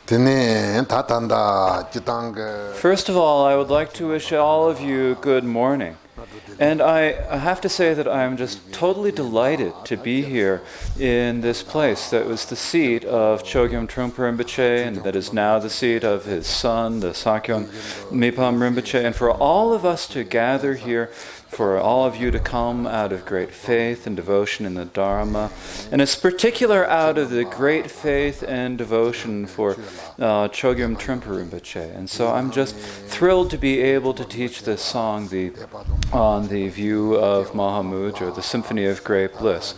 First of all, I would like to wish all of you good morning. And I have to say that I'm just totally delighted to be here in this place that was the seat of Chögyam Trungpa Rinpoche, and that is now the seat of his son, the Sakyong Mipam Rinpoche, and for all of us to gather here, for all of you to come out of great faith and devotion in the Dharma, and it's particular out of the great faith and devotion for Chögyam Trungpa Rinpoche. And so I'm just thrilled to be able to teach this song on the view of Mahamudra, the Symphony of Great Bliss.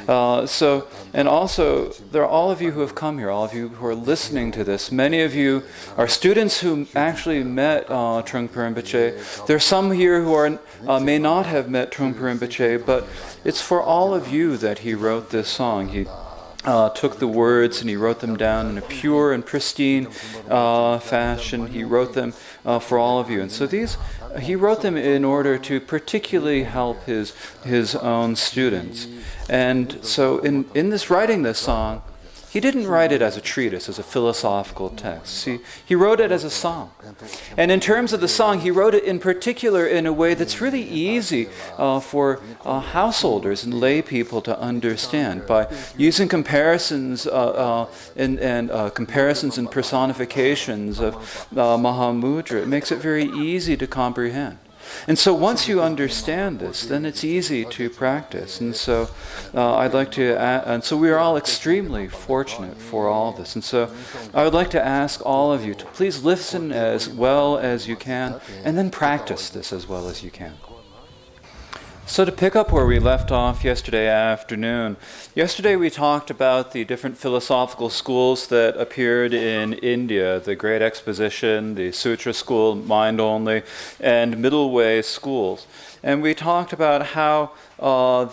And also, there are all of you who have come here, all of you who are listening to this. Many of you are students who actually met Trungpa Rinpoche. There are some here who may not have met Trungpa Rinpoche, but it's for all of you that he wrote this song. He took the words and he wrote them down in a pure and pristine fashion. He wrote them for all of you. And so he wrote them in order to particularly help his own students. And so in this writing this song, he didn't write it as a treatise, as a philosophical text. He wrote it as a song. And in terms of the song, he wrote it in particular in a way that's really easy for householders and lay people to understand by using comparisons comparisons and personifications of Mahamudra. It makes it very easy to comprehend. And so once you understand this, then it's easy to practice. And so and so we are all extremely fortunate for all this. And so I would like to ask all of you to please listen as well as you can, and then practice this as well as you can. So to pick up where we left off yesterday afternoon, yesterday we talked about the different philosophical schools that appeared in India, the Great Exposition, the Sutra School, Mind Only, and Middle Way schools. And we talked about how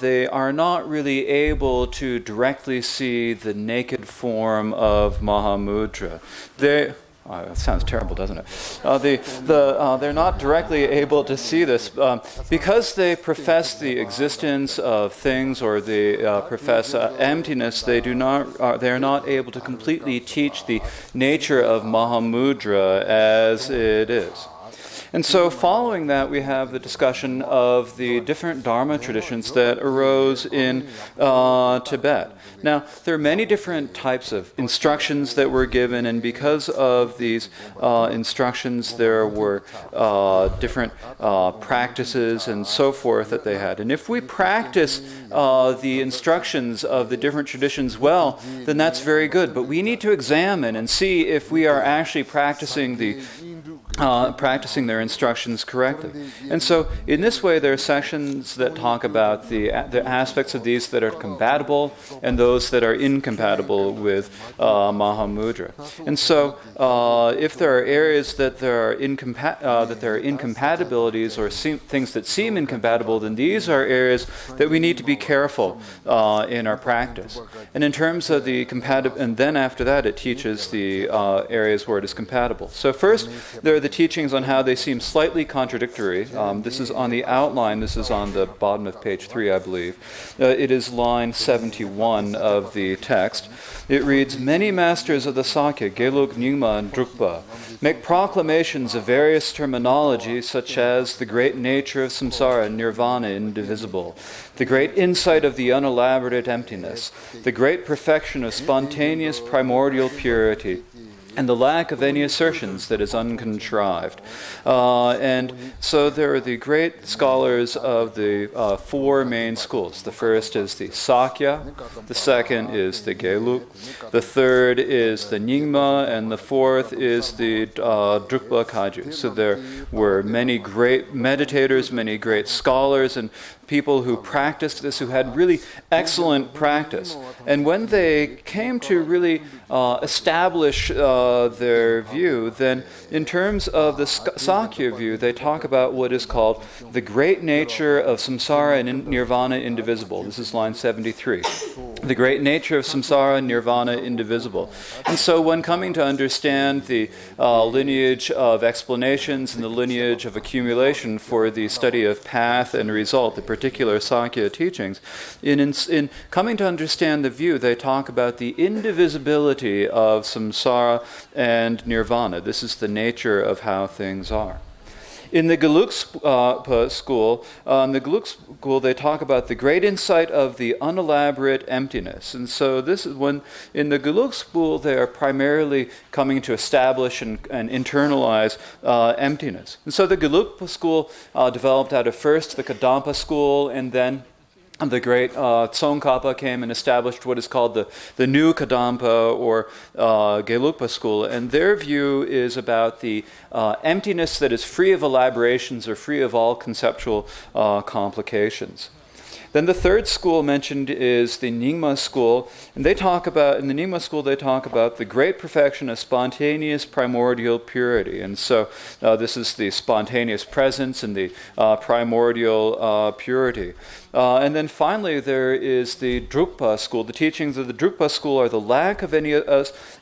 they are not really able to directly see the naked form of Mahamudra. That sounds terrible, doesn't it? They're not directly able to see this because they profess the existence of things, or they profess emptiness. They are not able to completely teach the nature of Mahamudra as it is. And so following that, we have the discussion of the different Dharma traditions that arose in Tibet. Now, there are many different types of instructions that were given, and because of these instructions, there were different practices and so forth that they had. And if we practice the instructions of the different traditions well, then that's very good. But we need to examine and see if we are actually practicing their instructions correctly. And so in this way, there are sections that talk about the aspects of these that are compatible and those that are incompatible with Mahamudra. And so if there are areas that there are incompatibilities or things that seem incompatible, then these are areas that we need to be careful in our practice. And in terms of the and then after that, it teaches the areas where it is compatible. So first, there are the teachings on how they seem slightly contradictory. This is on the outline. This is on the bottom of page 3, I believe. It is line 71 of the text. It reads, "Many masters of the Sakya, Gelug, Nyingma, and Drukpa, make proclamations of various terminology, such as the great nature of samsara, nirvana, indivisible, the great insight of the unelaborated emptiness, the great perfection of spontaneous primordial purity, and the lack of any assertions that is uncontrived." And so there are the great scholars of the four main schools. The first is the Sakya, the second is the Gelug, the third is the Nyingma, and the fourth is the Drukpa Kagyu. So there were many great meditators, many great scholars, and people who practiced this, who had really excellent practice. And when they came to really establish their view, then in terms of the Sakya view, they talk about what is called the great nature of samsara and nirvana indivisible. This is line 73. the great nature of samsara, nirvana, indivisible. And so when coming to understand the lineage of explanations and the lineage of accumulation for the study of path and result, the particular Sakya teachings, in coming to understand the view, they talk about the indivisibility of samsara and nirvana. This is the nature of how things are. In the Geluk school, they talk about the great insight of the unelaborate emptiness. And so this is when, in the Geluk school, they are primarily coming to establish and internalize emptiness. And so the Geluk school developed out of first the Kadampa school, and then the great Tsongkhapa came and established what is called the new Kadampa or Gelugpa school. And their view is about the emptiness that is free of elaborations or free of all conceptual complications. Then the third school mentioned is the Nyingma school, and in the Nyingma school they talk about the great perfection of spontaneous primordial purity. And so this is the spontaneous presence and the primordial purity. And then finally there is the Drukpa school. The teachings of the Drukpa school are the lack of any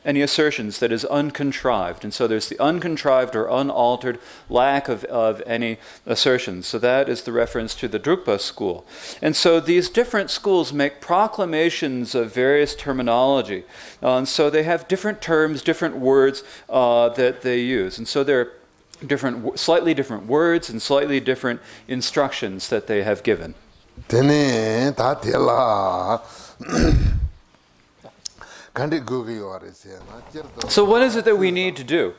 assertions that is uncontrived. And so there's the uncontrived or unaltered lack of any assertions. So that is the reference to the Drukpa school. And so these different schools make proclamations of various terminology. And so they have different terms, different words that they use. And so there are slightly different words and slightly different instructions that they have given. So what is it that we need to do?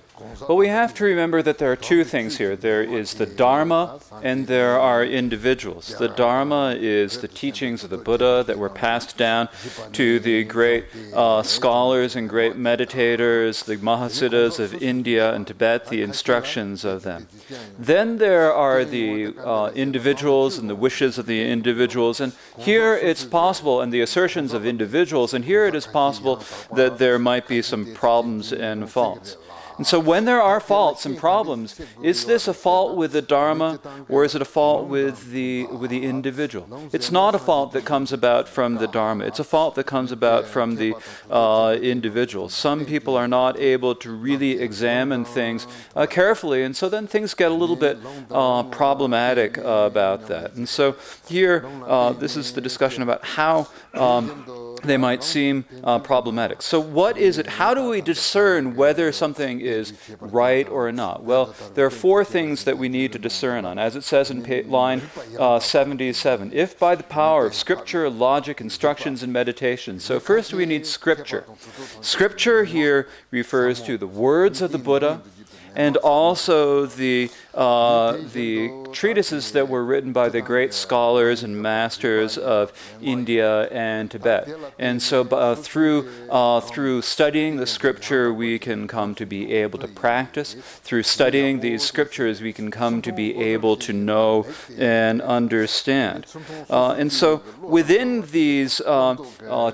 Well, we have to remember that there are two things here. There is the Dharma and there are individuals. The Dharma is the teachings of the Buddha that were passed down to the great scholars and great meditators, the Mahasiddhas of India and Tibet, the instructions of them. Then there are the individuals and the wishes of the individuals. And here it's possible, and the assertions of individuals, and here it is possible that there might be some problems and faults. And so when there are faults and problems, is this a fault with the Dharma or is it a fault with the individual? It's not a fault that comes about from the Dharma. It's a fault that comes about from the individual. Some people are not able to really examine things carefully, and so then things get a little bit problematic about that. And so here, this is the discussion about how they might seem problematic. So what is it? How do we discern whether something is right or not? Well, there are four things that we need to discern on. As it says in line 77, if by the power of scripture, logic, instructions, and meditation. So first we need scripture. Scripture here refers to the words of the Buddha, and also the treatises that were written by the great scholars and masters of India and Tibet. And so through studying the scripture, we can come to be able to practice. Through studying these scriptures, we can come to be able to know and understand. And so within these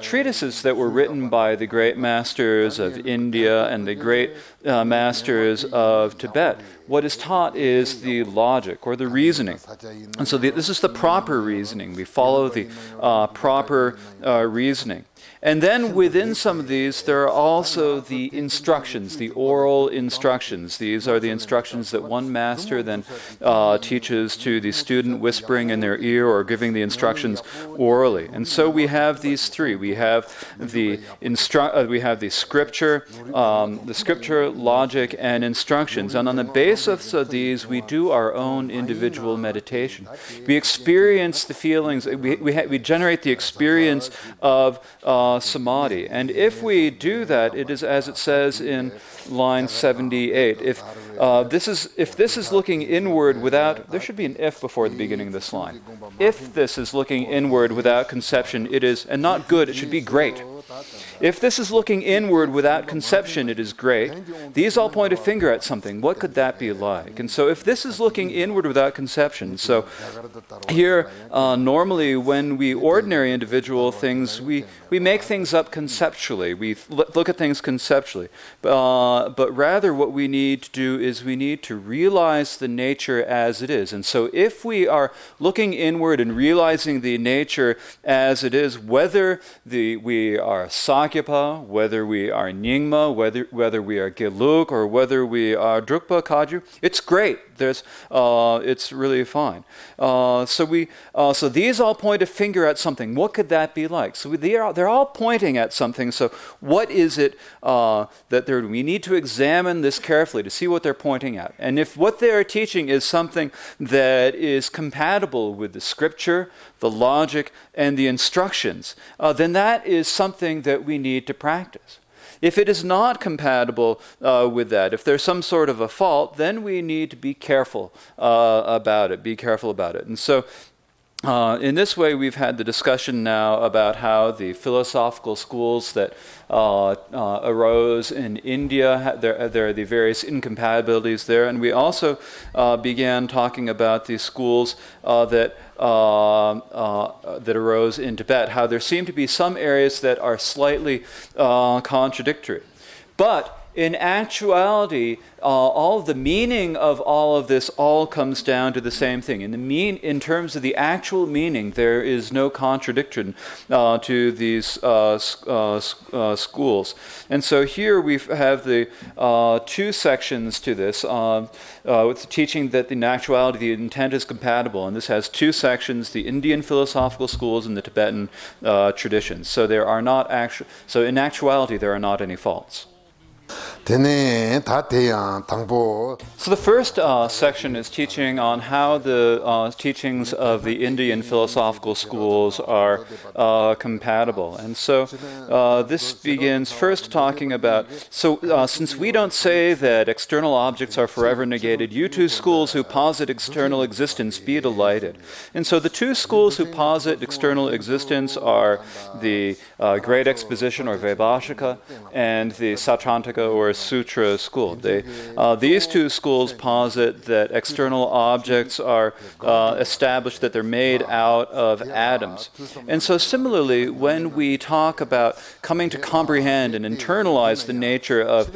treatises that were written by the great masters of India and the great masters of Tibet, what is taught is the logic or the reasoning. And so this is the proper reasoning. We follow the proper reasoning. And then within some of these, there are also the instructions, the oral instructions. These are the instructions that one master then teaches to the student, whispering in their ear or giving the instructions orally. And so we have these three. We have the scripture, logic, and instructions. And on the basis of these, we do our own individual meditation. We experience the feelings. We generate the experience of samadhi. And if we do that, it is as it says in line 78. If this is looking inward without, there should be an if before the beginning of this line. If this is looking inward without conception, it is, and not good, it should be great. If this is looking inward without conception, it is great. These all point a finger at something. What could that be like? And so if this is looking inward without conception, so here, normally when we ordinary individual things, we make things up conceptually. We look at things conceptually. But rather what we need to do is we need to realize the nature as it is. And so if we are looking inward and realizing the nature as it is, whether we are Sakyapa, whether we are Nyingma, whether we are Geluk, or whether we are Drukpa Kaju, it's great. It's really fine. So these all point a finger at something. What could that be like? So they're all pointing at something. So what is it that we need to examine this carefully to see what they're pointing at. And if what they are teaching is something that is compatible with the scripture, the logic, and the instructions, then that is something that we need to practice. If it is not compatible with that, if there's some sort of a fault, then we need to be careful about it. Be careful about it. And so in this way, we've had the discussion now about how the philosophical schools that arose in India, there are the various incompatibilities there, and we also began talking about the schools that arose in Tibet, how there seem to be some areas that are slightly contradictory. But in actuality, all of the meaning of all of this all comes down to the same thing. In terms of the actual meaning, there is no contradiction to these schools. And so here we have the two sections to this. With the teaching that in actuality the intent is compatible, and this has two sections: the Indian philosophical schools and the Tibetan traditions. So there are not So in actuality, there are not any faults. So the first section is teaching on how the teachings of the Indian philosophical schools are compatible. And so this begins first talking about, since we don't say that external objects are forever negated, you two schools who posit external existence, be delighted. And so the two schools who posit external existence are the Great Exposition or Vaibhashika and the Sautrantika or Sutra school. These two schools posit that external objects are established, that they're made out of atoms. And so similarly, when we talk about coming to comprehend and internalize the nature of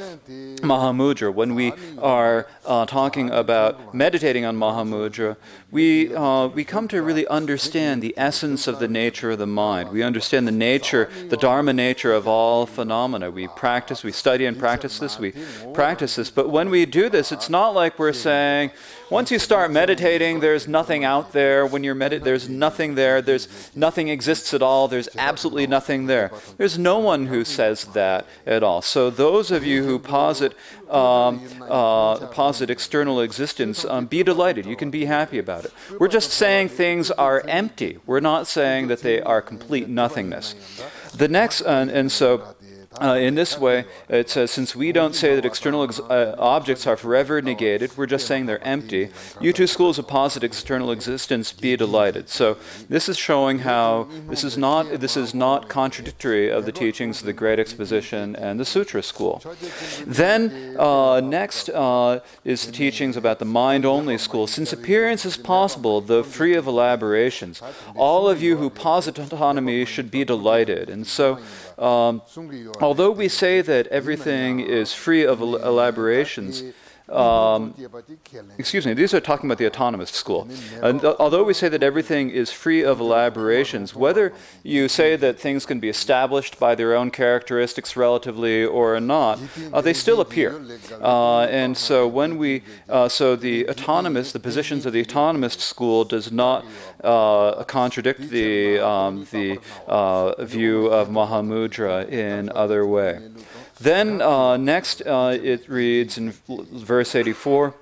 Mahamudra, when we are talking about meditating on Mahamudra, we come to really understand the essence of the nature of the mind. We understand the nature, the Dharma nature of all phenomena. We study and practice this, we practice this. But when we do this, it's not like we're saying, once you start meditating, there's nothing out there. When you're there's nothing there. There's nothing exists at all. There's absolutely nothing there. There's no one who says that at all. So those of you who posit external existence, be delighted. You can be happy about it. We're just saying things are empty. We're not saying that they are complete nothingness. The next, in this way, it says, since we don't say that external objects are forever negated, we're just saying they're empty. You two schools of posit external existence, be delighted. So this is showing how this is not contradictory of the teachings of the Great Exposition and the Sutra school. Then next is the teachings about the mind-only school. Since appearance is possible, though free of elaborations, all of you who posit autonomy should be delighted. And so although we say that everything is free of elaborations, these are talking about the autonomist school. And although we say that everything is free of elaborations, whether you say that things can be established by their own characteristics relatively or not, they still appear. And so when the positions of the autonomist school does not contradict the view of Mahamudra in other way. Then next it reads in verse 84,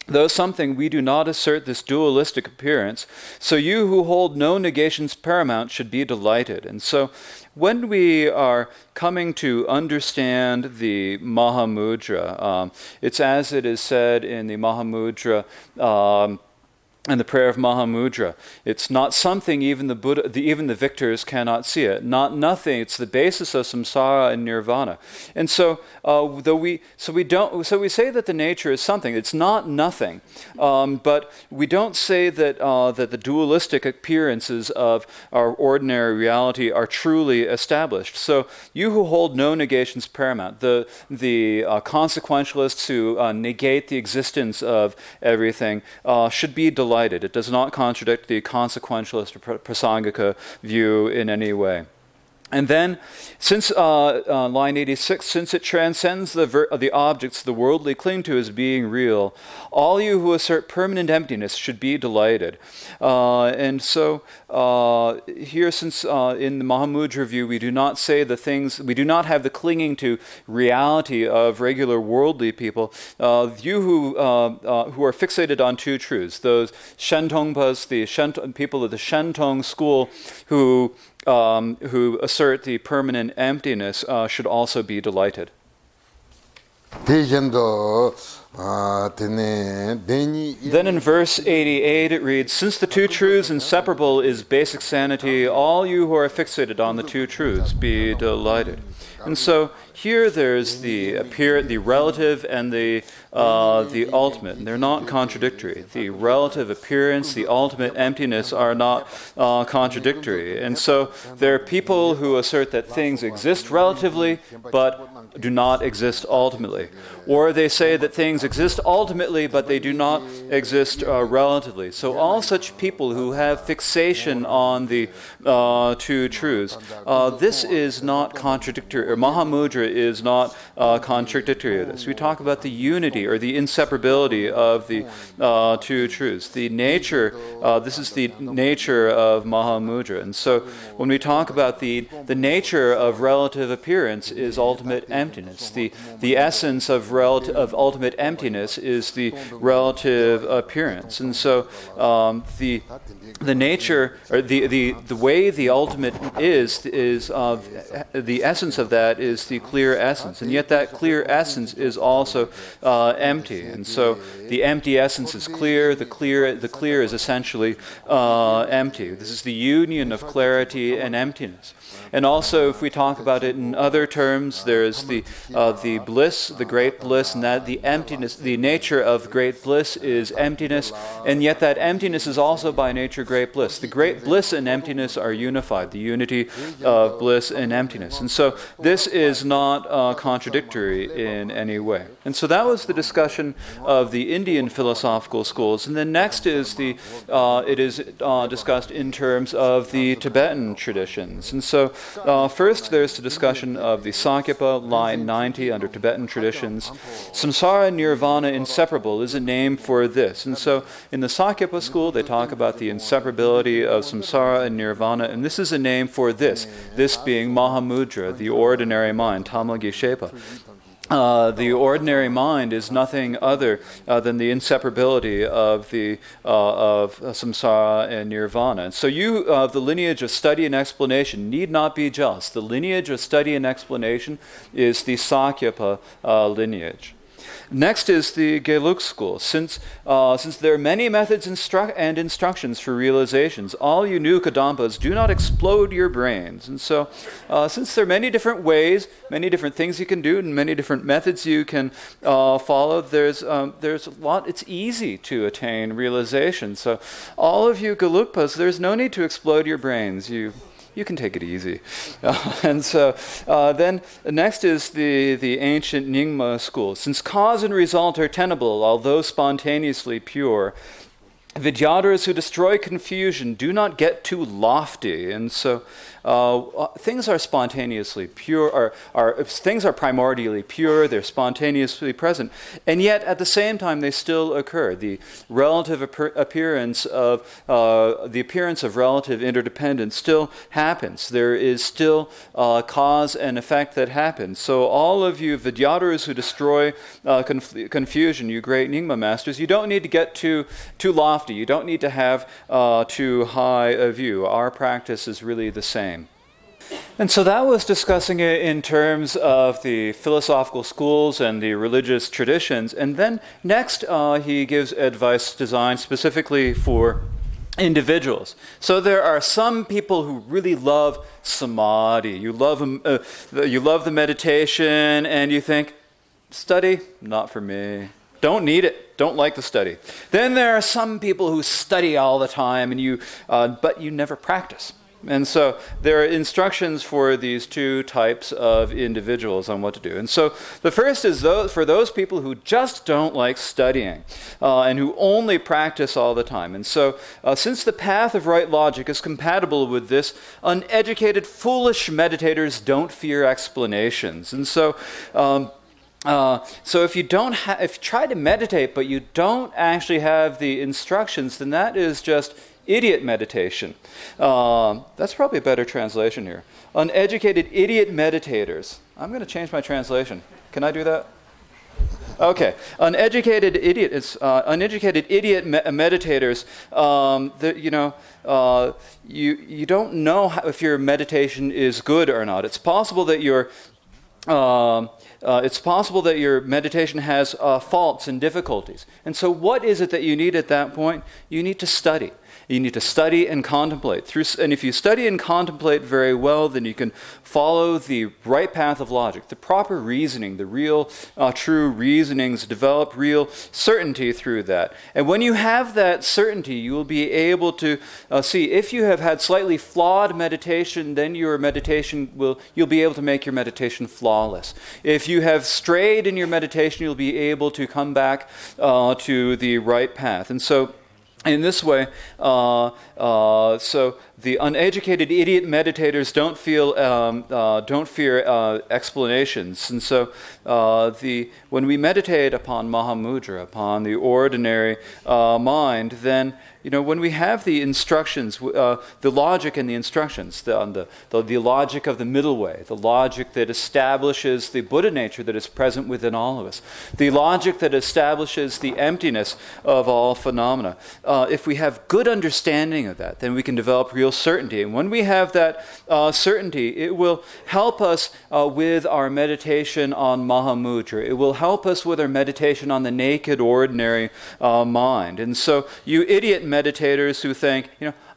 though something we do not assert this dualistic appearance, so you who hold no negations paramount should be delighted. And so when we are coming to understand the Mahamudra, it's as it is said in the Mahamudra and the prayer of Mahamudra. It's not something even the Buddha, even the victors cannot see it. Not nothing. It's the basis of samsara and nirvana. And so, we say that the nature is something. It's not nothing, but we don't say that that the dualistic appearances of our ordinary reality are truly established. So, you who hold no negations paramount, the consequentialists who negate the existence of everything, should be delighted. It does not contradict the consequentialist or prasangika view in any way. And then, since line 86, since it transcends the objects the worldly cling to as being real, all you who assert permanent emptiness should be delighted. And so, here, since in the Mahamudra view, we do not say the things, we do not have the clinging to reality of regular worldly people. You who are fixated on two truths, those Shentongpas, the people of the Shentong school, who assert the permanent emptiness, should also be delighted. Then in verse 88 it reads, since the two truths inseparable is basic sanity, all you who are fixated on the two truths be delighted. And so here there's the relative and the ultimate. And they're not contradictory. The relative appearance, the ultimate emptiness are not contradictory. And so there are people who assert that things exist relatively, but do not exist ultimately. Or they say that things exist ultimately, but they do not exist relatively. So all such people who have fixation on the two truths, this is not contradictory, or Mahamudra is not contradictory of this. We talk about the unity or the inseparability of the two truths. The nature, this is the nature of Mahamudra. And so when we talk about the nature of relative appearance is ultimate emptiness. The essence of ultimate emptiness is the relative appearance. And so the nature, or the way the ultimate is the essence of that is the clear essence, and yet that clear essence is also empty. And so the empty essence is clear. The clear is essentially empty. This is the union of clarity and emptiness. And also, if we talk about it in other terms, there's the bliss, the great bliss, and that the emptiness, the nature of great bliss is emptiness, and yet that emptiness is also by nature great bliss. The great bliss and emptiness are unified, the unity of bliss and emptiness. And so this is not contradictory in any way. And so that was the discussion of the Indian philosophical schools. And then next is it is discussed in terms of the Tibetan traditions. And so first there's the discussion of the Sakyapa, line 90, under Tibetan traditions. Samsara and nirvana inseparable is a name for this. And so in the Sakyapa school they talk about the inseparability of samsara and nirvana, and this is a name for this being Mahamudra, the ordinary mind, Tamagi Shepa. The ordinary mind is nothing other than the inseparability of samsara and nirvana. And so you, the lineage of study and explanation, need not be jealous. The lineage of study and explanation is the Sakyapa lineage. Next is the Geluk school. Since there are many methods and instructions for realizations, all you new Kadampas do not explode your brains. And so, since there are many different ways, many different things you can do, and many different methods you can follow, there's a lot. It's easy to attain realization. So, all of you Gelukpas, there's no need to explode your brains. You can take it easy. And so then next is the ancient Nyingma school. Since cause and result are tenable, although spontaneously pure, Vidyadharas who destroy confusion do not get too lofty. And so things are spontaneously pure, things are primordially pure, they're spontaneously present, and yet at the same time they still occur. The relative appearance of relative interdependence still happens. There is still cause and effect that happens. So all of you Vidyadharas who destroy confusion, you great Nyingma masters, you don't need to get too lofty. You don't need to have too high a view. Our practice is really the same. And so that was discussing it in terms of the philosophical schools and the religious traditions. And then next, he gives advice designed specifically for individuals. So there are some people who really love samadhi. You love the meditation, and you think, study, not for me. Don't need it. Don't like the study. Then there are some people who study all the time, and but you never practice. And so there are instructions for these two types of individuals on what to do. And so the first is for those people who just don't like studying and who only practice all the time. And so since the path of right logic is compatible with this, uneducated, foolish meditators don't fear explanations. And so if you try to meditate but you don't actually have the instructions, then that is just idiot meditation. That's probably a better translation here. Uneducated idiot meditators. I'm going to change my translation. Can I do that? Okay. Uneducated idiot meditators. You don't know if your meditation is good or not. It's possible that your meditation has faults and difficulties. And so what is it that you need at that point? You need to study. You need to study and contemplate. And if you study and contemplate very well, then you can follow the right path of logic, the proper reasoning, the real, true reasonings, develop real certainty through that. And when you have that certainty, you will be able to see if you have had slightly flawed meditation, then you'll be able to make your meditation flawless. If you have strayed in your meditation, you'll be able to come back to the right path. And so, in this way, so the uneducated idiot meditators don't fear explanations, and so when we meditate upon Mahamudra, upon the ordinary mind, then when we have the instructions, the logic and the instructions, the logic of the middle way, the logic that establishes the Buddha nature that is present within all of us, the logic that establishes the emptiness of all phenomena. If we have good understanding of that, then we can develop real certainty. And when we have that certainty, it will help us with our meditation on Mahamudra. It will help us with our meditation on the naked, ordinary mind. And so you idiot meditators who think,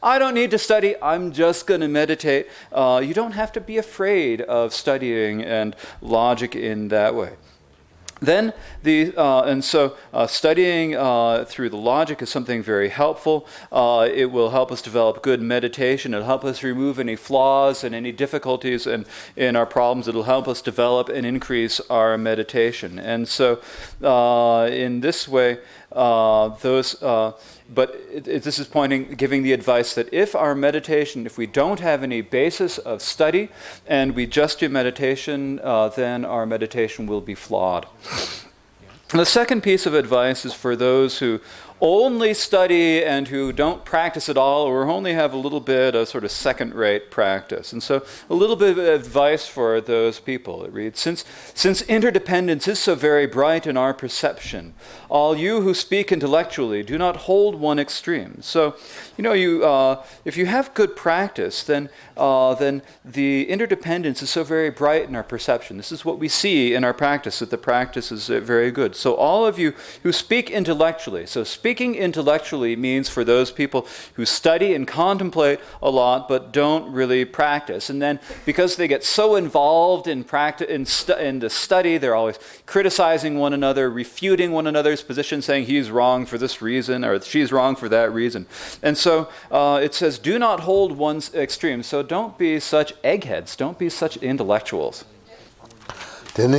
I don't need to study, I'm just going to meditate. You don't have to be afraid of studying and logic in that way. Then studying through the logic is something very helpful. It will help us develop good meditation. It'll help us remove any flaws and any difficulties in our problems. It'll help us develop and increase our meditation. And so, in this way, this is giving the advice that if our meditation, if we don't have any basis of study and we just do meditation, then our meditation will be flawed. The second piece of advice is for those who only study and who don't practice at all, or only have a little bit of sort of second-rate practice. And so a little bit of advice for those people. It reads, since interdependence is so very bright in our perception, all you who speak intellectually do not hold one extreme. So, if you have good practice, then the interdependence is so very bright in our perception. This is what we see in our practice, that the practice is very good. So all of you who speak intellectually, so speaking intellectually means for those people who study and contemplate a lot but don't really practice. And then because they get so involved in the study, they're always criticizing one another, refuting one another's position, saying he's wrong for this reason or she's wrong for that reason. And so it says, do not hold one's extreme. So don't be such eggheads. Don't be such intellectuals. And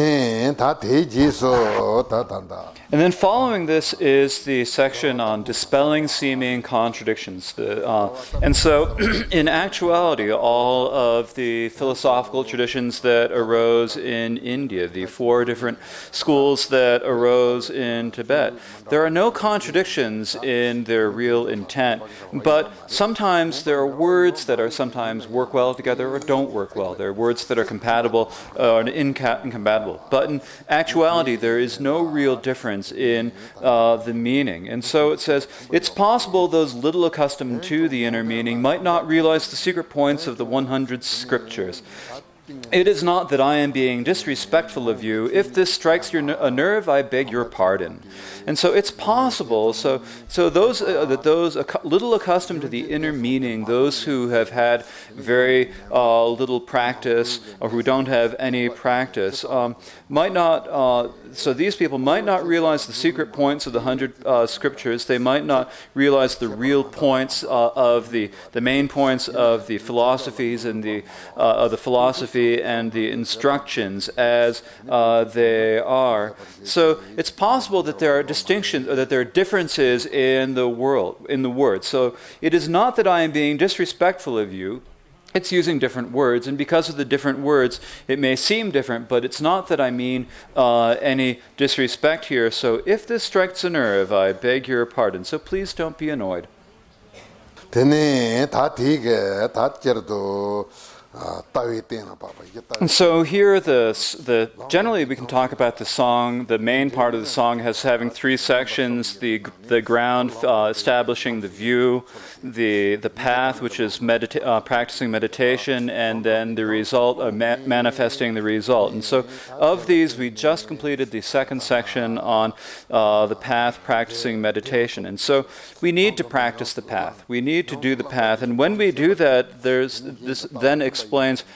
then following this is the section on dispelling seeming contradictions. And so, in actuality, all of the philosophical traditions that arose in India, the 4 different schools that arose in Tibet, there are no contradictions in their real intent, but sometimes there are words that sometimes work well together or don't work well. There are words that are compatible or incompatible incompatible. But in actuality, there is no real difference in the meaning. And so it says, it's possible those little accustomed to the inner meaning might not realize the secret points of the 100 scriptures. It is not that I am being disrespectful of you. If this strikes a nerve, I beg your pardon. And so it's possible. So those little accustomed to the inner meaning, those who have had very little practice or who don't have any practice, might not. So these people might not realize the secret points of the 100 scriptures. They might not realize the real points of the main points of the philosophies and the philosophy and the instructions as they are. So it's possible that there are distinctions or that there are differences in the word. So it is not that I am being disrespectful of you. It's using different words, and because of the different words, it may seem different, but it's not that I mean any disrespect here. So if this strikes a nerve, I beg your pardon. So please don't be annoyed. And so here, generally we can talk about the song. The main part of the song has having three sections: the ground, establishing the view, the path, which is practicing meditation, and then the result, manifesting the result. And so, of these, we just completed the second section on the path, practicing meditation. And so, we need to practice the path. We need to do the path, and when we do that, this then explains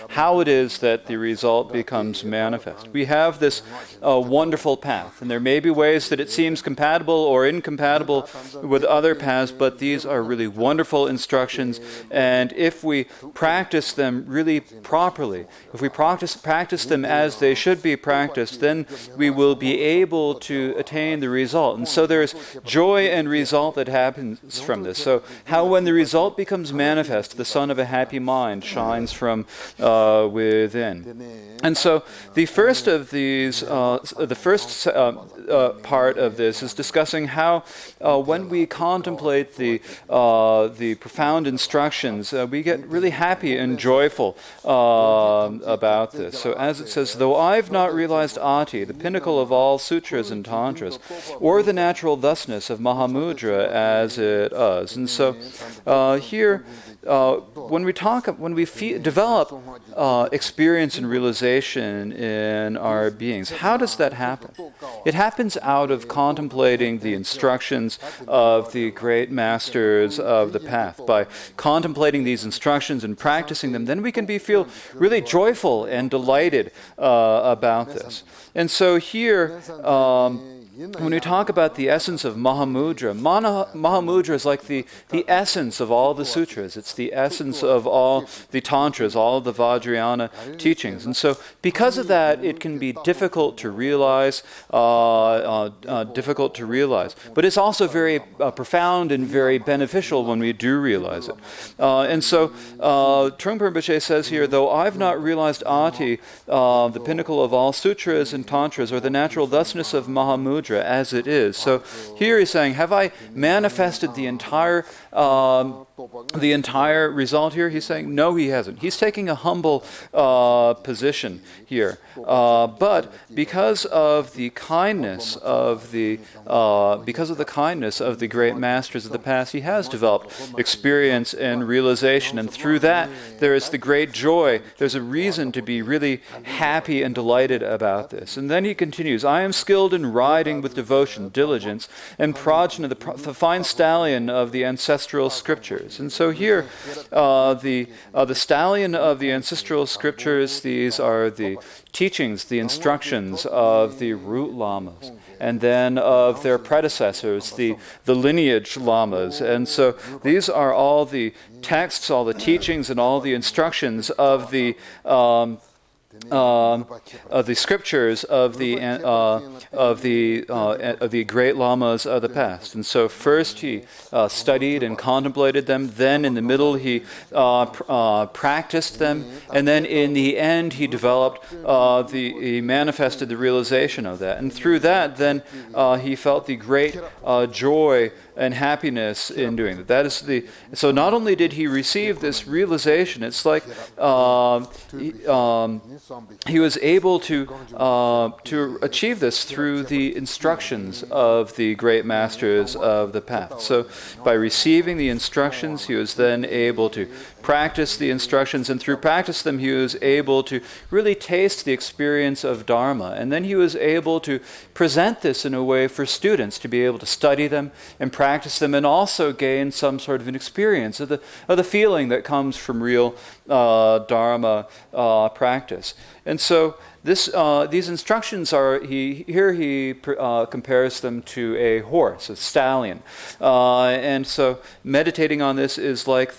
how it is that the result becomes manifest. We have this wonderful path, and there may be ways that it seems compatible or incompatible with other paths, but these are really wonderful instructions, and if we practice them really properly, if we practice them as they should be practiced, then we will be able to attain the result. And so there's joy and result that happens from this. So how when the result becomes manifest, the sun of a happy mind shines from within. And so the first of these, part of this is discussing how when we contemplate the profound instructions, we get really happy and joyful about this. So as it says, though I've not realized Ati, the pinnacle of all sutras and tantras, or the natural thusness of Mahamudra as it is. And so here, when we develop experience and realization in our beings, how does that happen? It happens out of contemplating the instructions of the great masters of the path. By contemplating these instructions and practicing them, then we can feel really joyful and delighted about this. And so here, when we talk about the essence of Mahamudra, Mahamudra is like the essence of all the sutras. It's the essence of all the tantras, all of the Vajrayana teachings. And so because of that, it can be difficult to realize, but it's also very profound and very beneficial when we do realize it. And so Trungpa Rinpoche says here, though I've not realized Ati, the pinnacle of all sutras and tantras, or the natural thusness of Mahamudra, as it is. So here he's saying, have I manifested the entire result here? He's saying, no, he hasn't. He's taking a humble position here. But because of the kindness of the great masters of the past, he has developed experience and realization, and through that there is the great joy. There's a reason to be really happy and delighted about this. And then he continues, I am skilled in riding with devotion, diligence, and progeny, the fine stallion of the ancestral scriptures. And so here, the stallion of the ancestral scriptures, these are the teachings, the instructions of the root lamas, and then of their predecessors, the lineage lamas. And so these are all the texts, all the teachings, and all the instructions of the scriptures of the great lamas of the past. And so first he studied and contemplated them, then in the middle he practiced them, and then in the end he developed, he manifested the realization of that. And through that then he felt the great joy and happiness in doing that. That is so not only did he receive this realization, it's like he was able to achieve this through the instructions of the great masters of the path. So by receiving the instructions, he was then able to practice the instructions, and through practice them he was able to really taste the experience of Dharma. And then he was able to present this in a way for students to be able to study them and practice them, and also gain some sort of an experience of the feeling that comes from real Dharma practice. And so these instructions are, he compares them to a horse, a stallion. And so meditating on this is like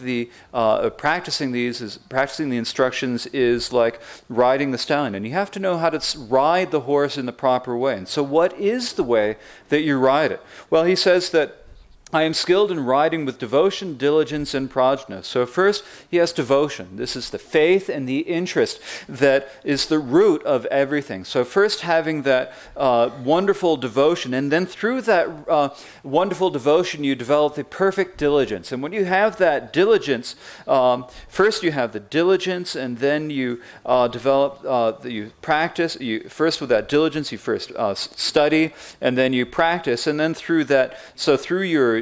practicing the instructions is like riding the stallion. And you have to know how to ride the horse in the proper way. And so what is the way that you ride it? Well, he says that I am skilled in riding with devotion, diligence, and prajna. So first, he has devotion. This is the faith and the interest that is the root of everything. So first having that wonderful devotion, and then through that wonderful devotion, you develop the perfect diligence. And when you have that diligence, first you have the diligence, and then you you practice. First with that diligence, you first study, and then you practice, and then through that, so through your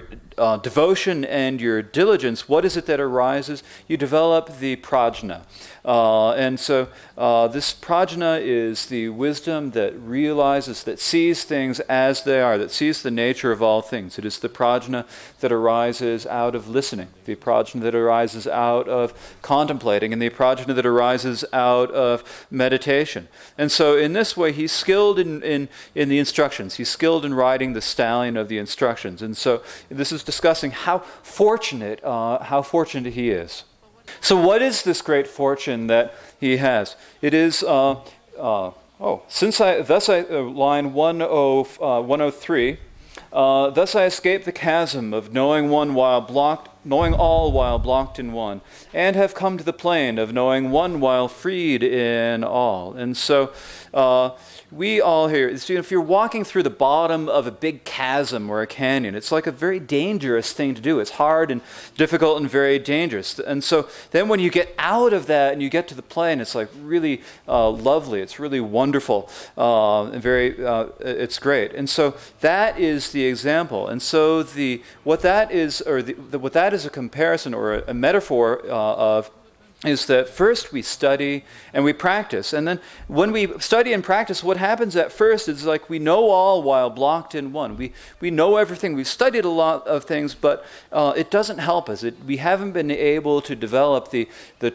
devotion and your diligence, what is it that arises? You develop the prajna. And so this prajna is the wisdom that realizes, that sees things as they are, that sees the nature of all things. It is the prajna that arises out of listening, the prajna that arises out of contemplating, and the prajna that arises out of meditation. And so in this way, he's skilled in the instructions. He's skilled in riding the stallion of the instructions. And so this is discussing how fortunate he is. So what is this great fortune that he has? It is, line 103, thus I escape the chasm of knowing all while blocked in one, and have come to the plane of knowing one while freed in all. And so we all here, if you're walking through the bottom of a big chasm or a canyon, it's like a very dangerous thing to do. It's hard and difficult and very dangerous. And so then when you get out of that and you get to the plane, it's like really lovely. It's really wonderful and it's great. And so that is the example. And so what that is a comparison or a metaphor of is that first we study and we practice. And then when we study and practice, what happens at first is like we know all while blocked in one. We know everything. We've studied a lot of things, but it doesn't help us. We haven't been able to develop the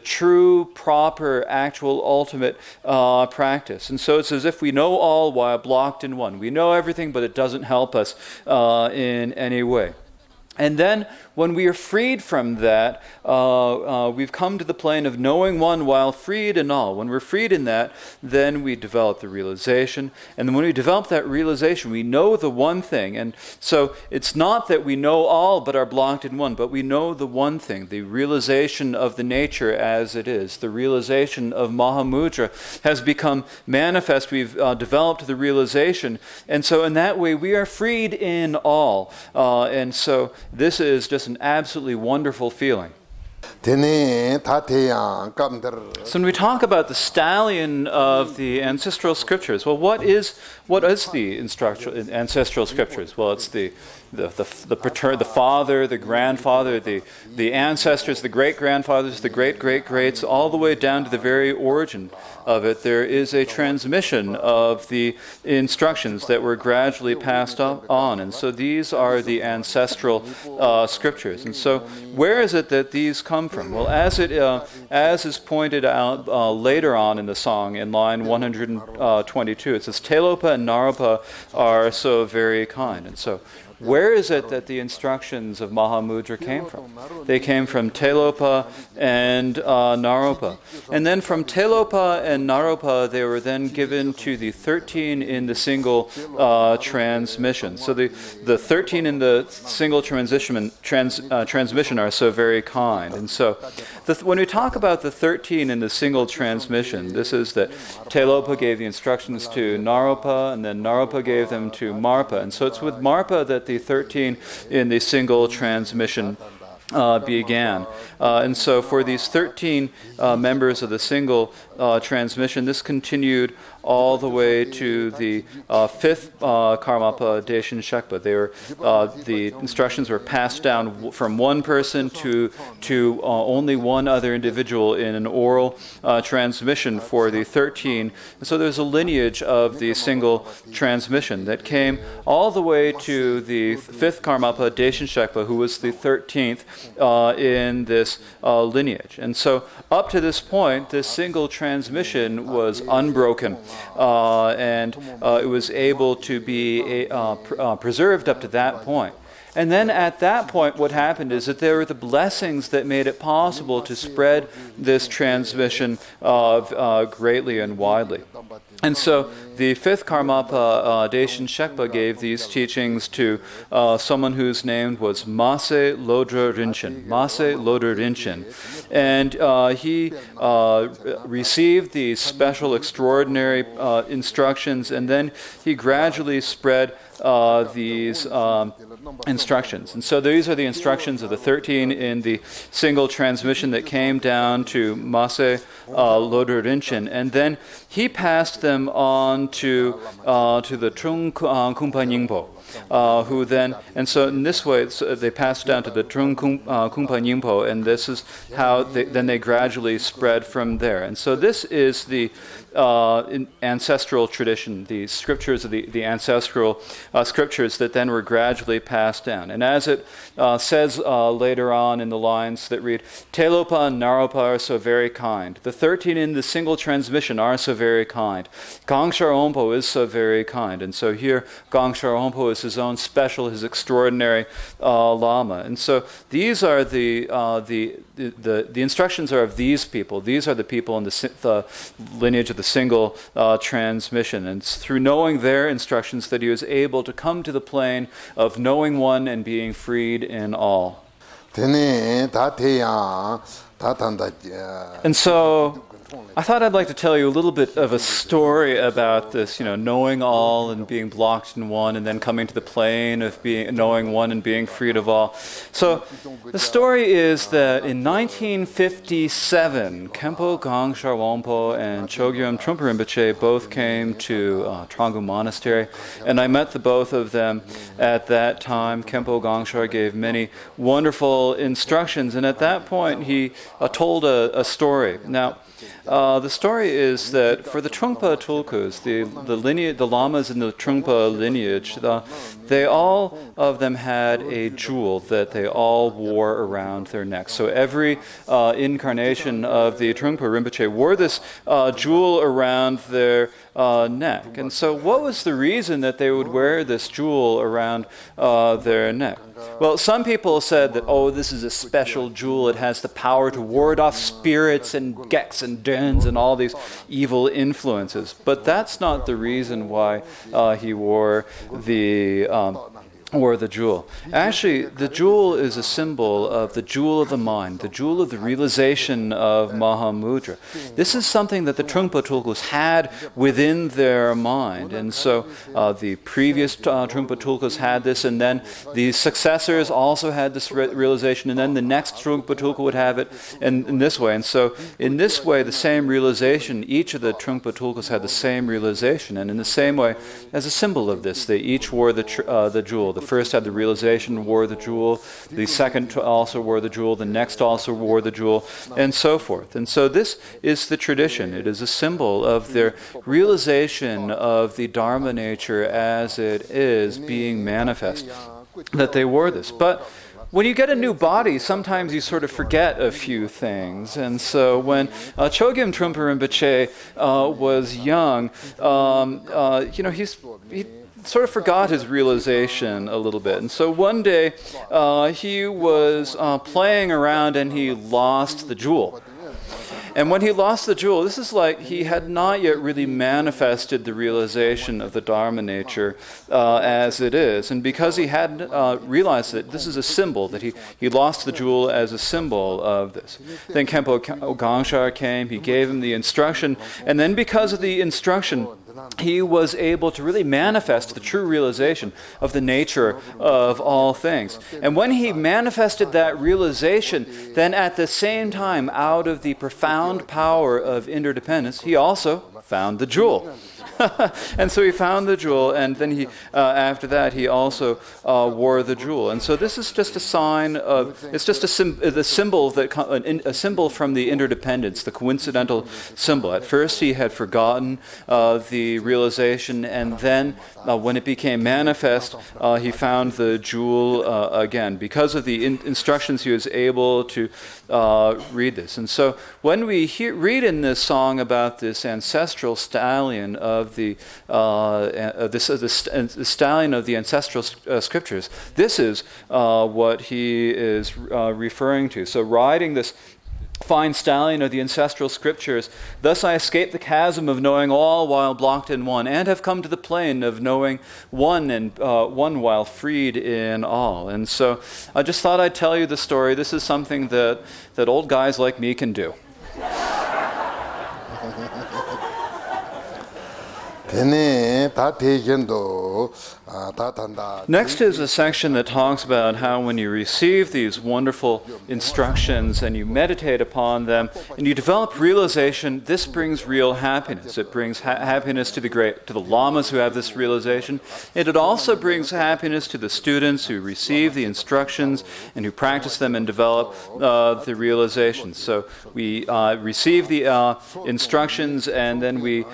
true, proper, actual, ultimate practice. And so it's as if we know all while blocked in one. We know everything, but it doesn't help us in any way. And then when we are freed from that, we've come to the plane of knowing one while freed in all. When we're freed in that, then we develop the realization. And then when we develop that realization, we know the one thing. And so it's not that we know all but are blocked in one, but we know the one thing, the realization of the nature as it is. The realization of Mahamudra has become manifest. We've developed the realization. And so in that way, we are freed in all. And so this is just an absolutely wonderful feeling. So when we talk about the stallion of the ancestral scriptures, well, what is the ancestral scriptures? Well, it's the father, the grandfather, the ancestors, the great-grandfathers, the great-great-greats, all the way down to the very origin of it. There is a transmission of the instructions that were gradually passed on. And so these are the ancestral scriptures. And so where is it that these come from? Well, as is pointed out later on in the song in line 122, it says, Telopa and Naropa are so very kind. And so where is it that the instructions of Mahamudra came from? They came from Telopa and Naropa. And then from Telopa and Naropa, they were then given to the 13 in the single transmission. So the 13 in the single transmission are so very kind. And so when we talk about the 13 in the single transmission, this is that Telopa gave the instructions to Naropa, and then Naropa gave them to Marpa. And so it's with Marpa that the 13 in the single transmission began. And so for these 13 members of the single transmission, this continued all the way to the fifth Karmapa Deshin Shekpa. They were, the instructions were passed down from one person to only one other individual in an oral transmission for the 13. And so there's a lineage of the single transmission that came all the way to the fifth Karmapa Deshin Shekpa, who was the 13th in this lineage. And so up to this point, this single transmission was unbroken. And it was able to be preserved up to that point. And then at that point, what happened is that there were the blessings that made it possible to spread this transmission greatly and widely. And so the fifth Karmapa Deshin Shekpa gave these teachings to someone whose name was Mase Lodra Rinchen. Mase Lodra Rinchen. And he received these special, extraordinary instructions, and then he gradually spread these instructions. And so these are the instructions of the 13 in the single transmission that came down to Mase Lodra Rinchen. And then he passed them on to the Trungpa Rinpoche, who then, and so in this way, they passed down to the Trungpa Rinpoche, and this is how then they gradually spread from there. And so this is the ancestral tradition, the scriptures of the ancestral scriptures that then were gradually passed down. And as it says later on in the lines that read, Telopa and Naropa are so very kind. The 13 in the single transmission are so very kind. Gangshar Ompo is so very kind. And so here, Gangshar Ompo is his own special, his extraordinary Lama. And so these are the instructions are of these people. These are the people in the lineage of the single transmission. And it's through knowing their instructions that he was able to come to the plane of knowing one and being freed in all. And so I thought I'd like to tell you a little bit of a story about this, knowing all and being blocked in one, and then coming to the plane of knowing one and being freed of all. So the story is that in 1957, Khenpo Gangshar Wangpo and Chögyam Trungpa Rinpoche both came to Thrangu Monastery, and I met the both of them at that time. Khenpo Gangshar gave many wonderful instructions, and at that point he told a story. Now, the story is that for the Trungpa Tulkus, the lamas in the Trungpa lineage, they all of them had a jewel that they all wore around their necks. So every incarnation of the Trungpa Rinpoche wore this jewel around their neck. And so what was the reason that they would wear this jewel around their neck? Well, some people said that, this is a special jewel. It has the power to ward off spirits and geks and dens and all these evil influences. But that's not the reason why he wore the jewel. Actually, the jewel is a symbol of the jewel of the mind, the jewel of the realization of Mahamudra. This is something that the Trungpa Tulkus had within their mind. And so the previous Trungpa Tulkus had this, and then the successors also had this realization, and then the next Trungpa Tulku would have it in this way. And so in this way, the same realization, each of the Trungpa Tulkus had the same realization. And in the same way, as a symbol of this, they each wore the jewel. The first had the realization, wore the jewel. The second also wore the jewel. The next also wore the jewel, and so forth. And so this is the tradition. It is a symbol of their realization of the Dharma nature as it is being manifest, that they wore this. But when you get a new body, sometimes you sort of forget a few things. And so when Chögyam Trungpa Rinpoche was young, he sort of forgot his realization a little bit. And so one day he was playing around and he lost the jewel. And when he lost the jewel, this is like he had not yet really manifested the realization of the Dharma nature as it is. And because he hadn't realized that this is a symbol, that he lost the jewel as a symbol of this. Then Khenpo Gangshar came, he gave him the instruction, and then because of the instruction, he was able to really manifest the true realization of the nature of all things. And when he manifested that realization, then at the same time, out of the profound power of interdependence, he also found the jewel. And so he found the jewel, and then he, after that, he also wore the jewel. And so this is just a sign of, it's just a symbol a symbol from the interdependence, the coincidental symbol. At first he had forgotten the realization, and then when it became manifest, he found the jewel again. Because of the instructions, he was able to read this. And so when we read in this song about this ancestral stallion of the stallion of the ancestral scriptures, this is what he is referring to. So riding this fine stallion of the ancestral scriptures, thus I escape the chasm of knowing all while blocked in one, and have come to the plain of knowing one and one while freed in all. And so I just thought I'd tell you the story. This is something that old guys like me can do. Next is a section that talks about how when you receive these wonderful instructions and you meditate upon them and you develop realization, this brings real happiness. It brings happiness to the lamas who have this realization, and it also brings happiness to the students who receive the instructions and who practice them and develop the realization. So we receive the instructions and then we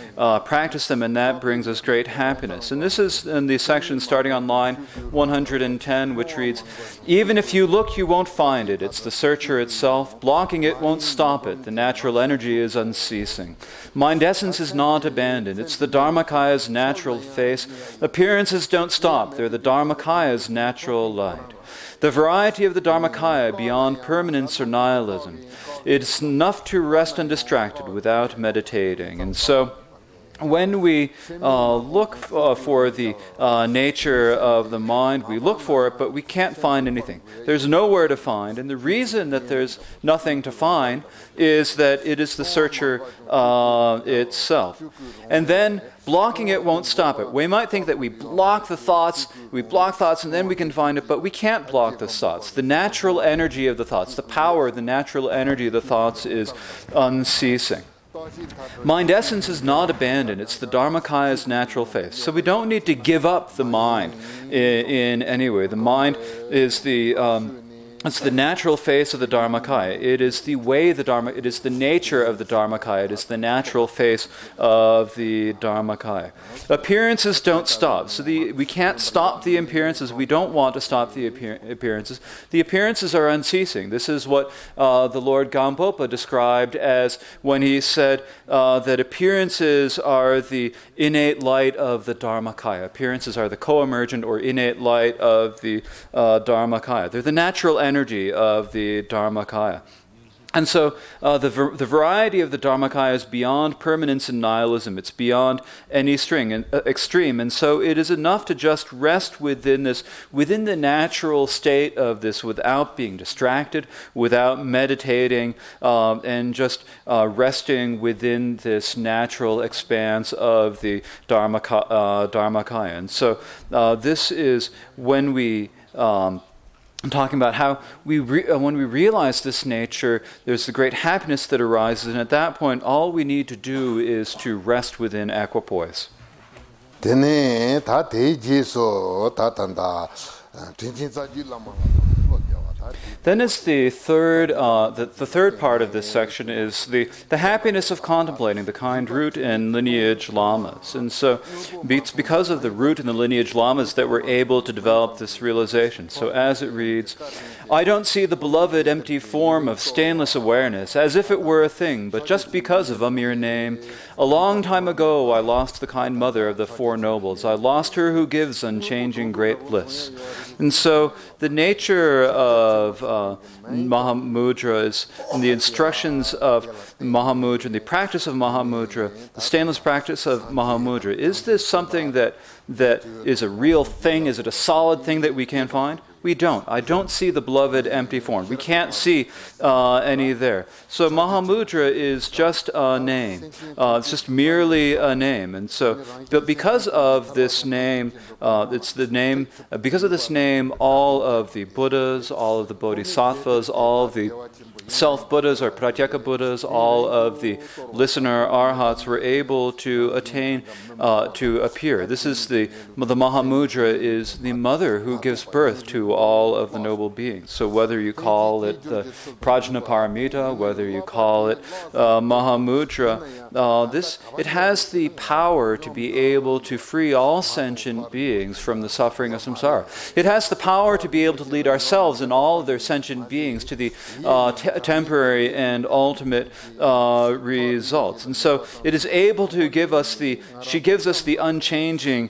practice them, and that brings us great happiness. And this is in the section starting on line 110, which reads, "Even if you look, you won't find it. It's the searcher itself. Blocking it won't stop it. The natural energy is unceasing. Mind essence is not abandoned. It's the Dharmakaya's natural face. Appearances don't stop. They're the Dharmakaya's natural light. The variety of the Dharmakaya beyond permanence or nihilism. It's enough to rest undistracted without meditating." And so when we look for the nature of the mind, we look for it, but we can't find anything. There's nowhere to find. And the reason that there's nothing to find is that it is the searcher itself. And then blocking it won't stop it. We might think that we block thoughts, and then we can find it, but we can't block the thoughts. The natural energy of the thoughts, the power, the natural energy of the thoughts is unceasing. Mind essence is not abandoned. It's the Dharmakaya's natural face. So we don't need to give up the mind in any way. The mind is it's the natural face of the Dharmakaya. It is the way it is the nature of the Dharmakaya. It is the natural face of the Dharmakaya. Appearances don't stop. So we can't stop the appearances. We don't want to stop the appearances. The appearances are unceasing. This is what the Lord Gampopa described as when he said that appearances are the innate light of the Dharmakaya. Appearances are the co-emergent or innate light of the Dharmakaya. They're the natural energy of the Dharmakaya. And so the variety of the Dharmakaya is beyond permanence and nihilism. It's beyond any extreme. And so it is enough to just rest within the natural state of this without being distracted, without meditating, and just resting within this natural expanse of the Dharmakaya. And so this is when we I'm talking about how when we realize this nature, there's the great happiness that arises, and at that point, all we need to do is to rest within equipoise. Then is the third part of this section is the happiness of contemplating the kind root and lineage lamas. And so it's because of the root and the lineage lamas that we're able to develop this realization. So as it reads, "I don't see the beloved empty form of stainless awareness as if it were a thing, but just because of a mere name. A long time ago I lost the kind mother of the Four Nobles. I lost her who gives unchanging great bliss." And so the nature of Mahamudra is in the instructions of Mahamudra, the practice of Mahamudra, the stainless practice of Mahamudra. Is this something that is a real thing? Is it a solid thing that we can find? we don't. I don't see the beloved empty form. We can't see any there. So Mahamudra is just a name. It's just merely a name. And so, but because of this name, it's the name, because of this name, all of the Buddhas, all of the Bodhisattvas, all of the self-Buddhas or Pratyeka Buddhas, all of the listener arhats were able to attain, to appear. This is the Mahamudra is the mother who gives birth to all of the noble beings. So whether you call it the Prajna Paramita, whether you call it Mahamudra, it has the power to be able to free all sentient beings from the suffering of samsara. It has the power to be able to lead ourselves and all of their sentient beings to the temporary and ultimate results. And so it is able to give us she gives us the unchanging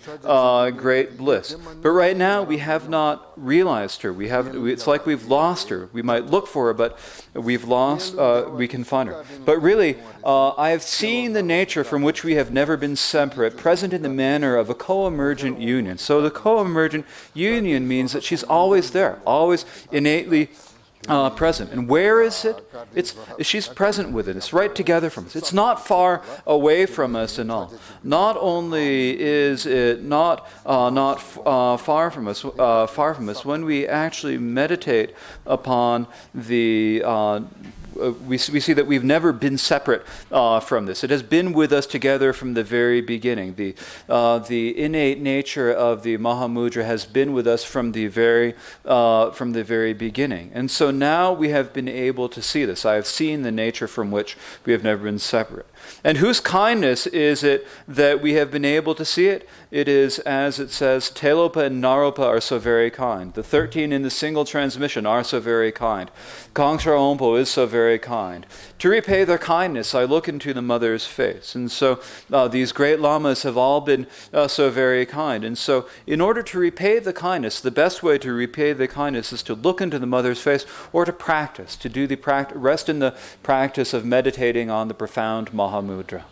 great bliss. But right now we have not realized her. It's like we've lost her. We might look for her, but we've lost, we can find her. But really, I have seen the nature from which we have never been separate, present in the manner of a co-emergent union. So the co-emergent union means that she's always there, always innately present. And where is it? She's present with it. It's right together from us. It's not far away from us at all. Not only is it not far from us, when we actually meditate upon the we see that we've never been separate from this. It has been with us together from the very beginning. The innate nature of the Mahamudra has been with us from the very beginning. And so now we have been able to see this. I have seen the nature from which we have never been separate. And whose kindness is it that we have been able to see it? It is, as it says, Telopa and Naropa are so very kind. The 13 in the single transmission are so very kind. Kongshar Ompo is so very kind. To repay their kindness, I look into the mother's face. And so these great lamas have all been so very kind. And so in order to repay the kindness, the best way to repay the kindness is to look into the mother's face or to practice, to do rest in the practice of meditating on the profound Mahamudra.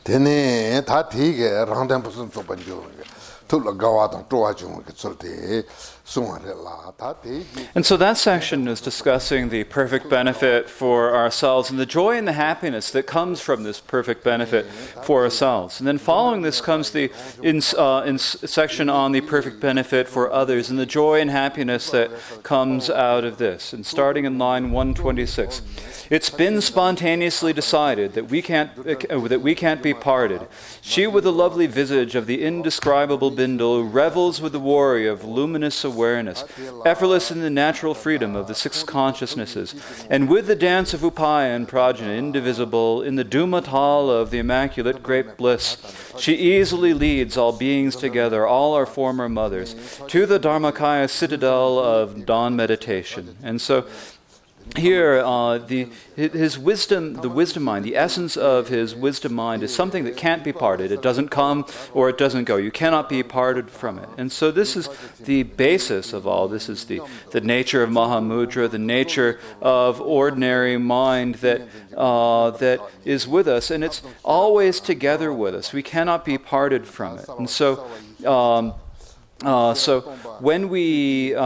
Tene ta thige rangdang pusun sopan jo to la gawa dang to ajung ke solte sungare la ta te. And so that section is discussing the perfect benefit for ourselves and the joy and the happiness that comes from this perfect benefit for ourselves. And then following this comes the section on the perfect benefit for others and the joy and happiness that comes out of this. And starting in line 126. It's been spontaneously decided that we can't be parted. She with the lovely visage of the indescribable Bindle revels with the warrior of luminous awareness, effortless in the natural freedom of the six consciousnesses, and with the dance of Upaya and Prajna indivisible in the Dumatal of the immaculate great bliss. She easily leads all beings together, all our former mothers, to the Dharmakaya citadel of dawn meditation. And so here, his wisdom, the wisdom mind, the essence of his wisdom mind is something that can't be parted. It doesn't come or it doesn't go. You cannot be parted from it. And so this is the basis of all. This is the nature of Mahamudra, the nature of ordinary mind that is with us, and it's always together with us. We cannot be parted from it. And so, when we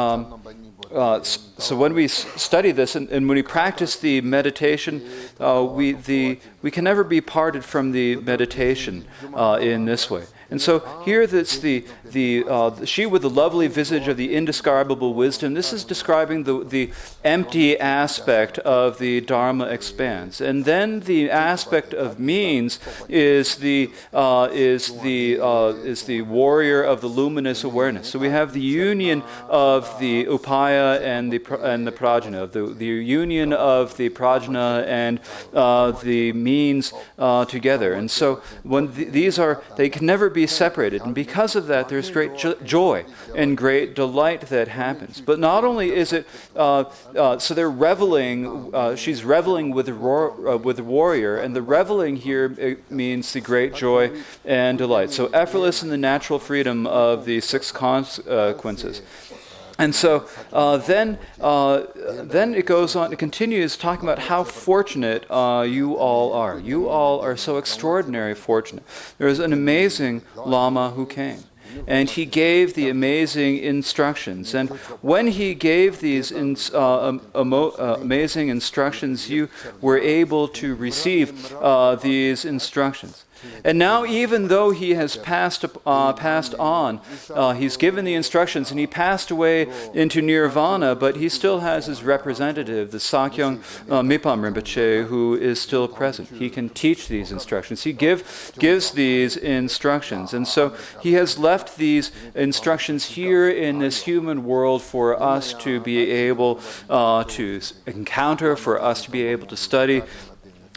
when we study this and when we practice the meditation, we can never be parted from the meditation in this way. And so here that's she with the lovely visage of the indescribable wisdom. This is describing the empty aspect of the Dharma expanse. And then the aspect of means is the warrior of the luminous awareness. So we have the union of the Upaya and the Prajna, the union of the Prajna and the means together. And so when they can never be separated, and because of that there's great joy and great delight that happens. But not only is it so they're reveling, she's reveling with the warrior, and the reveling here means the great joy and delight. So effortless in the natural freedom of the six consequences. And so then it goes on, it continues talking about how fortunate you all are. You all are so extraordinarily fortunate. There is an amazing Lama who came. and he gave the amazing instructions. And when he gave these amazing instructions, you were able to receive these instructions. And now, even though he has passed on, he's given the instructions and he passed away into nirvana, but he still has his representative, the Chögyam Trungpa Rinpoche, who is still present. He can teach these instructions. He gives these instructions. And so he has left these instructions here in this human world for us to be able to encounter, for us to be able to study.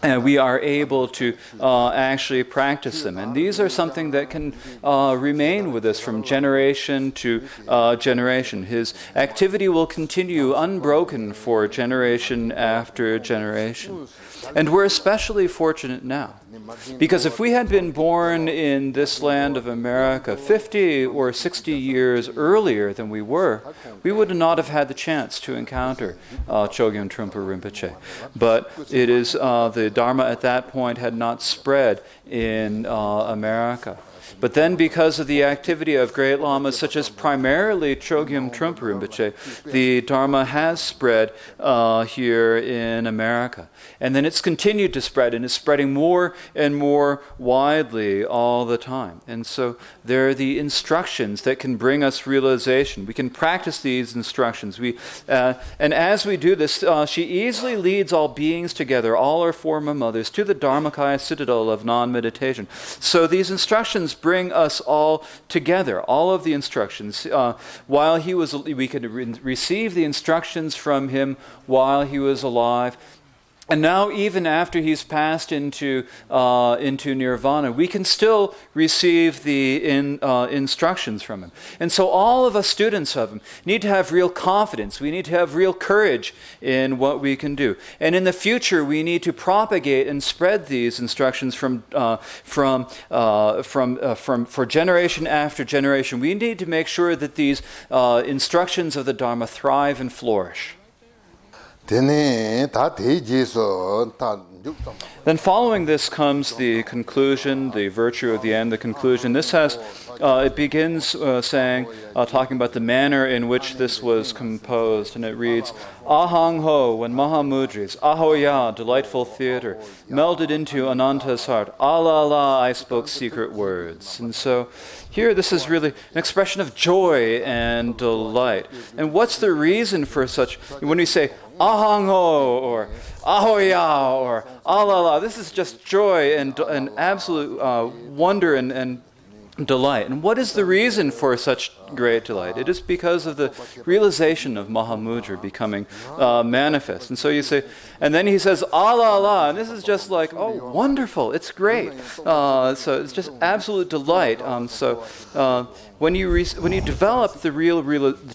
And we are able to actually practice them. And these are something that can remain with us from generation to generation. His activity will continue unbroken for generation after generation. And we're especially fortunate now, because if we had been born in this land of America 50 or 60 years earlier than we were, we would not have had the chance to encounter Chögyam Trungpa Rinpoche. But it is the Dharma at that point had not spread in America. But then, because of the activity of great lamas, such as primarily Chögyam Trungpa Rinpoche, the Dharma has spread here in America. And then it's continued to spread, and is spreading more and more widely all the time. And so there are the instructions that can bring us realization. We can practice these instructions. And as we do this, she easily leads all beings together, all our former mothers, to the Dharmakaya citadel of non-meditation. So these instructions bring us all together, all of the instructions. While he was, we could receive the instructions from him while he was alive. And now, even after he's passed into nirvana, we can still receive the instructions from him. And so all of us students of him need to have real confidence. We need to have real courage in what we can do. And in the future, we need to propagate and spread these instructions for generation after generation. We need to make sure that these instructions of the Dharma thrive and flourish. Then following this comes the conclusion, the virtue of the end, the conclusion. This has, it begins talking about the manner in which this was composed, and it reads, Ahang Ho, when Mahamudras, Ahoya, delightful theater, melded into Ananta's heart, Allah Allah, I spoke secret words. And so here this is really an expression of joy and delight. And what's the reason for such, when we say Ahang Ho, or Ahoya, or Allah Allah, this is just joy and absolute wonder and delight. And what is the reason for such great delight? It is because of the realization of Mahamudra becoming manifest. And so you say, and then he says, Allah Allah, and this is just like, oh, wonderful, it's great. So it's just absolute delight. When you develop the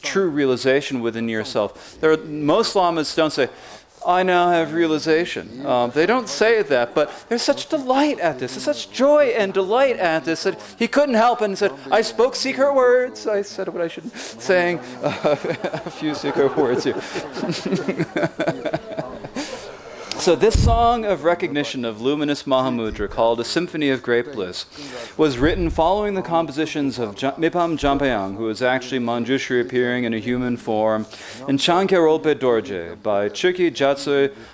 true realization within yourself, most lamas don't say, I now have realization. They don't say that, but there's such delight at this. There's such joy and delight at this that he couldn't help and said, I spoke secret words. I said what I should, saying a few secret words here. So this song of recognition of luminous Mahamudra, called A Symphony of Great Bliss, was written following the compositions of Mipam Jampayang, who is actually Manjushri appearing in a human form, and Chankya Rolpe Dorje by Chögyam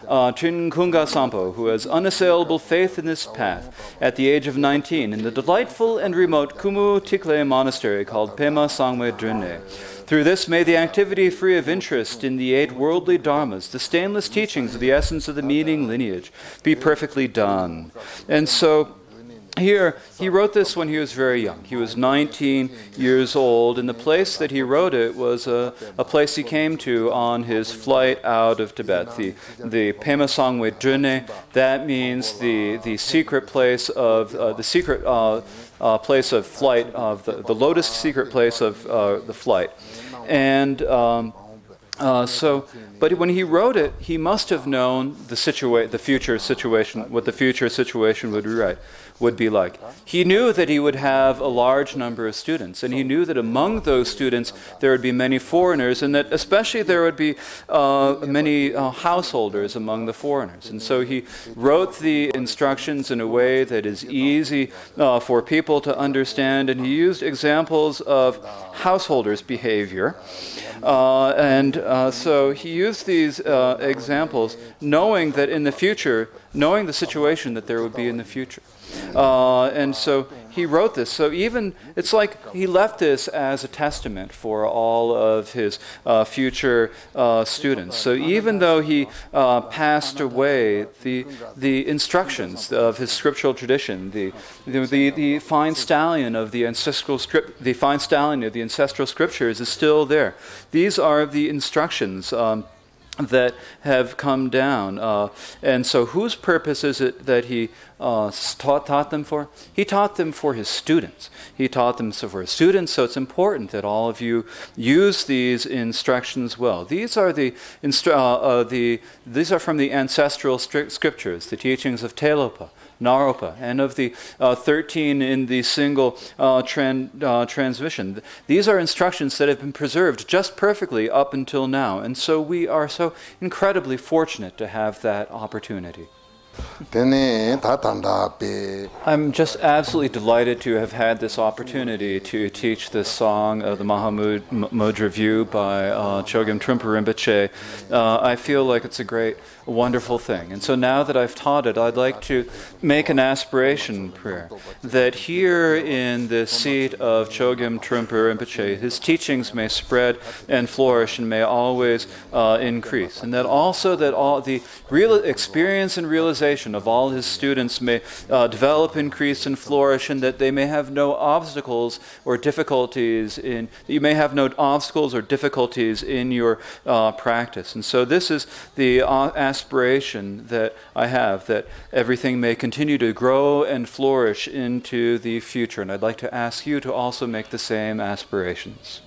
Trungpa Sampo, who has unassailable faith in this path at the age of 19 in the delightful and remote Kumu Tikle monastery called Pema Sangwe Drine. Through this, may the activity free of interest in the 8 worldly dharmas, the stainless teachings of the essence of the meaning lineage, be perfectly done. And so, here, he wrote this when he was very young. He was 19 years old, and the place that he wrote it was a place he came to on his flight out of Tibet, the Pema Sangwe Drine. That means the secret place of place of flight, of the lotus secret place of the flight. And But when he wrote it, he must have known the future situation, what the future situation would be like. He knew that he would have a large number of students, and he knew that among those students there would be many foreigners, and that especially there would be many householders among the foreigners. And so he wrote the instructions in a way that is easy for people to understand, and he used examples of householders' behavior. So he used these examples, knowing that in the future, knowing the situation that there would be in the future. And so he wrote this. So even, it's like he left this as a testament for all of his future students. So even though he passed away, the instructions of his scriptural tradition, the fine stallion of the ancestral scriptures is still there. These are the instructions that have come down. And so whose purpose is it that he taught them for? He taught them for his students. He taught them for his students, so it's important that all of you use these instructions well. These are these are from the ancestral scriptures, the teachings of Telopa, Naropa, and of the 13 in the single transmission. These are instructions that have been preserved just perfectly up until now, and so we are so incredibly fortunate to have that opportunity. I'm just absolutely delighted to have had this opportunity to teach this song of the Mahamudra View by Chögyam Trungpa Rinpoche. I feel like it's a wonderful thing. And so now that I've taught it, I'd like to make an aspiration prayer that here in the seat of Chögyam Trungpa Rinpoche, his teachings may spread and flourish and may always increase. And that also that all the real experience and realization of all his students may develop, increase, and flourish, and that they may have no obstacles or difficulties in your practice. And so this is the aspiration that I have, that everything may continue to grow and flourish into the future. And I'd like to ask you to also make the same aspirations.